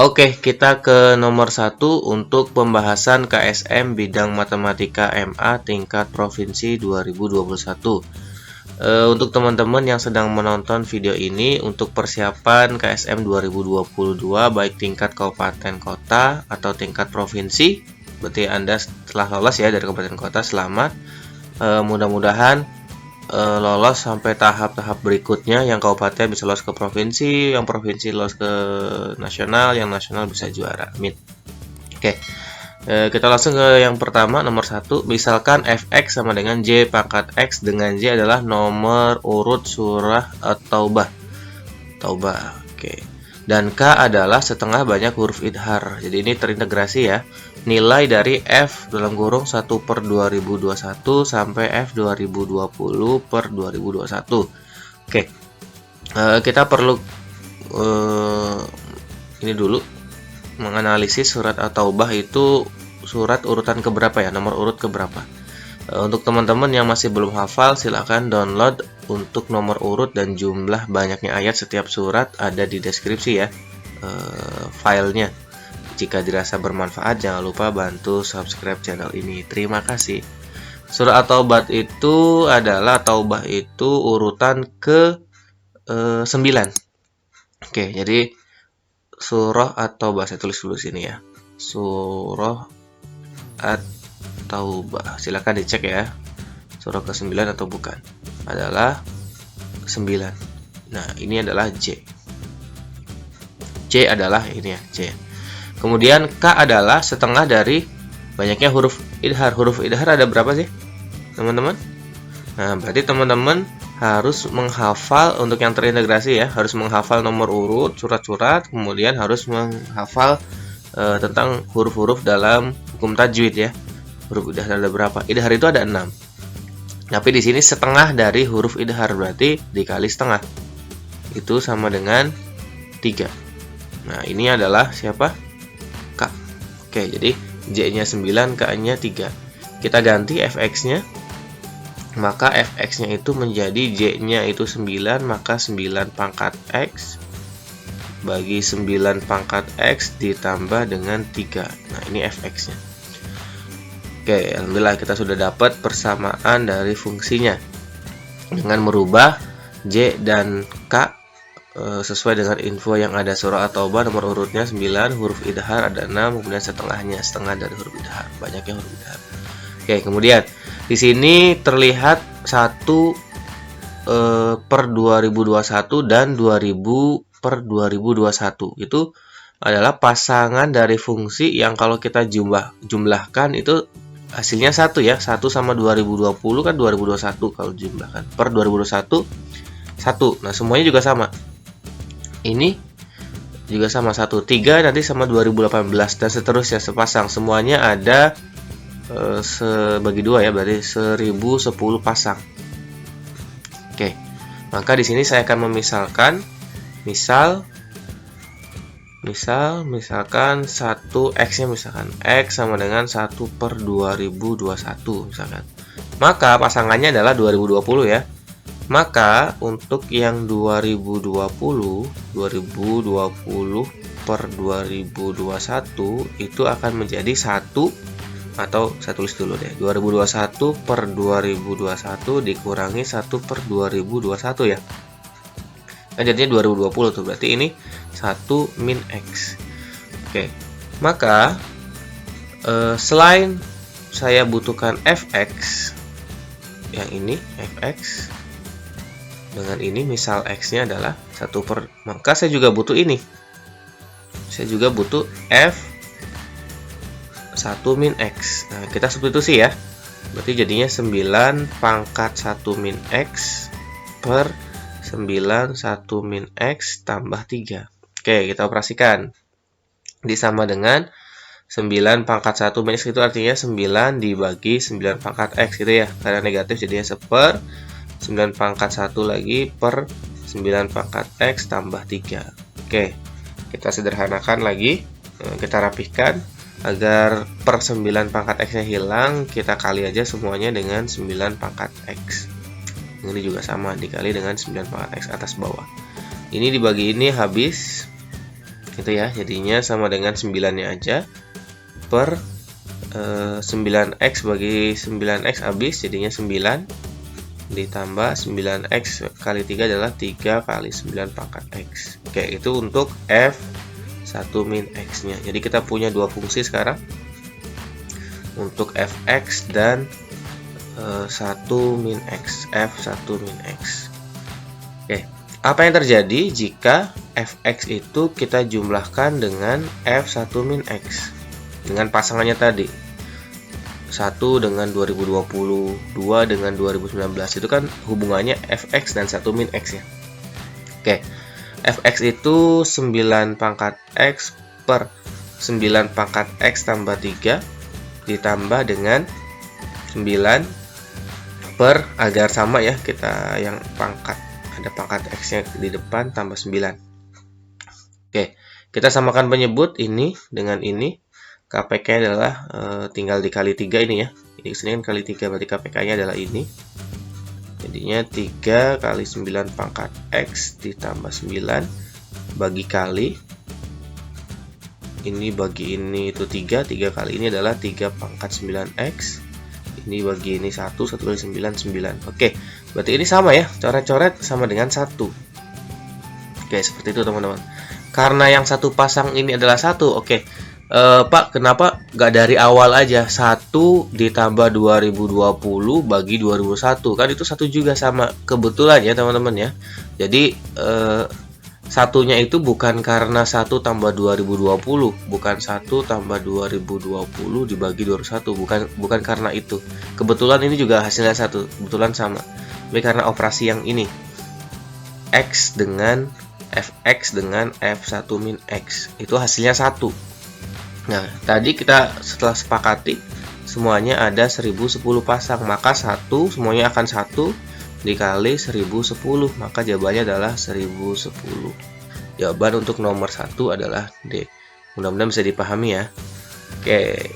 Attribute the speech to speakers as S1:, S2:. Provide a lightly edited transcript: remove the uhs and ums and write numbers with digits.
S1: Oke, kita ke nomor 1 untuk pembahasan KSM bidang matematika MA tingkat provinsi 2021. Untuk teman-teman yang sedang menonton video ini, untuk persiapan KSM 2022 baik tingkat kabupaten kota atau tingkat provinsi, berarti Anda telah lolos ya dari kabupaten kota, selamat. Mudah-mudahan lolos sampai tahap-tahap berikutnya, yang kabupaten bisa lolos ke provinsi, yang provinsi lolos ke nasional, yang nasional bisa juara. Amin. Oke. Kita langsung ke yang pertama, nomor 1. Misalkan fx sama dengan j pangkat x dengan j adalah nomor urut surah at-taubah. Oke. Dan k adalah setengah banyak huruf idhar. Jadi ini terintegrasi ya. Nilai dari f dalam kurung 1/2021 sampai f 2020/2021. Oke. Kita perlu ini dulu, menganalisis surat at-taubah itu surat urutan keberapa ya, nomor urut keberapa. Untuk teman-teman yang masih belum hafal, silahkan download untuk nomor urut dan jumlah banyaknya ayat setiap surat, ada di deskripsi ya filenya. Jika dirasa bermanfaat, jangan lupa bantu subscribe channel ini. Terima kasih. Surah at-taubah itu adalah taubah itu urutan ke 9. Oke, jadi surah at-taubah, saya tulis dulu sini ya. Surah at-taubah. Silakan dicek ya. Surah ke-9 atau bukan. Adalah 9. Nah, ini adalah J. J adalah ini ya, J. Kemudian K adalah setengah dari banyaknya huruf idhar. Huruf idhar ada berapa sih, teman-teman? Nah, berarti teman-teman harus menghafal untuk yang terintegrasi ya, harus menghafal nomor urut, surat-surat, kemudian harus menghafal tentang huruf-huruf dalam hukum tajwid ya. Huruf idhar ada berapa? Idhar itu ada 6. Tapi di sini setengah dari huruf idhar, berarti dikali setengah. Itu sama dengan 3. Nah, ini adalah siapa? K. Oke, jadi J-nya 9, K-nya 3. Kita ganti fx-nya. Maka fx-nya itu menjadi J-nya itu 9, maka 9 pangkat x bagi 9 pangkat x ditambah dengan 3. Nah, ini fx-nya. Oke, alhamdulillah kita sudah dapat persamaan dari fungsinya dengan merubah J dan K sesuai dengan info yang ada. Surah at-taubah nomor urutnya 9, huruf idhar ada 6, kemudian setengahnya, setengah dari huruf idhar, banyaknya huruf idhar. Oke, kemudian di sini terlihat 1/2021 dan 2000/2021. Itu adalah pasangan dari fungsi yang kalau kita jumlahkan itu hasilnya 1 ya. 1 sama 2020 kan 2021 kalau jumlahkan. Per 2021 1. Nah, semuanya juga sama. Ini juga sama 1. 3 nanti sama 2018 dan seterusnya, sepasang. Semuanya ada sebagi 2 ya, berarti 1010 pasang. Oke. Maka di sini saya akan memisalkan misalkan 1x-nya misalkan x sama dengan 1/2021 misalkan. Maka pasangannya adalah 2020 ya. Maka untuk yang 2020/2021 itu akan menjadi 1, atau saya tulis dulu deh, 2021/2021 dikurangi 1/2021 ya. Kan jadinya 2020 tuh, berarti ini 1 min x. Oke. Maka selain saya butuhkan fx yang ini, fx dengan ini, misal x-nya adalah 1 maka saya juga butuh ini. Saya juga butuh f 1 min x. Nah, kita substitusi ya. Berarti jadinya 9 pangkat 1 min x per 9 1 min x tambah 3. Oke, kita operasikan. Ini sama dengan 9 pangkat 1 min x itu artinya 9 dibagi 9 pangkat x gitu ya. Karena negatif jadinya 1/, 9 pangkat 1 lagi per 9 pangkat x tambah 3. Oke, kita sederhanakan lagi. Kita rapihkan. Agar per 9 pangkat x-nya hilang, kita kali aja semuanya dengan 9 pangkat x. Ini juga sama, dikali dengan 9 pangkat x atas bawah. Ini dibagi ini habis. Gitu ya, jadinya sama dengan 9-nya aja per 9x bagi 9x habis, jadinya 9 ditambah 9x kali 3 adalah 3 kali 9 pangkat x. Oke, itu untuk f1 min x nya. Jadi kita punya dua fungsi sekarang untuk fx dan 1 min x, f1 min x. Oke, apa yang terjadi jika fx itu kita jumlahkan dengan f1 min x dengan pasangannya tadi? 1 dengan 2020, 2 dengan 2019, itu kan hubungannya fx dan 1 min x ya. Oke, fx itu 9 pangkat x per 9 pangkat x tambah 3 ditambah dengan 9 per, agar sama ya, kita yang pangkat, ada pangkat x nya di depan tambah 9. Oke, kita samakan penyebut ini dengan ini. KPK adalah tinggal dikali 3 ini ya. Ini kesini kan kali 3, berarti KPK-nya adalah ini. Jadinya 3 kali 9 pangkat X ditambah 9 bagi kali. Ini bagi ini itu 3 kali ini adalah 3 pangkat 9X. Ini bagi ini 1 kali 9, 9. Oke, berarti ini sama ya. Coret-coret sama dengan 1. Oke, seperti itu teman-teman. Karena yang satu pasang ini adalah 1, oke. Pak, kenapa nggak dari awal aja 1 ditambah 2020 bagi 2001? Kan itu 1 juga sama, kebetulan ya teman-teman ya. Jadi satunya itu bukan karena 1 tambah 2020, bukan 1 tambah 2020 dibagi 21, bukan karena itu. Kebetulan ini juga hasilnya 1, kebetulan sama. Tapi karena operasi yang ini, X dengan fx dengan f1 min x, itu hasilnya 1. Nah, tadi kita setelah sepakati semuanya ada 1010 pasang, maka 1 semuanya akan 1 dikali 1010, maka jawabannya adalah 1010. Jawaban untuk nomor 1 adalah D. Mudah-mudahan bisa dipahami ya. Oke,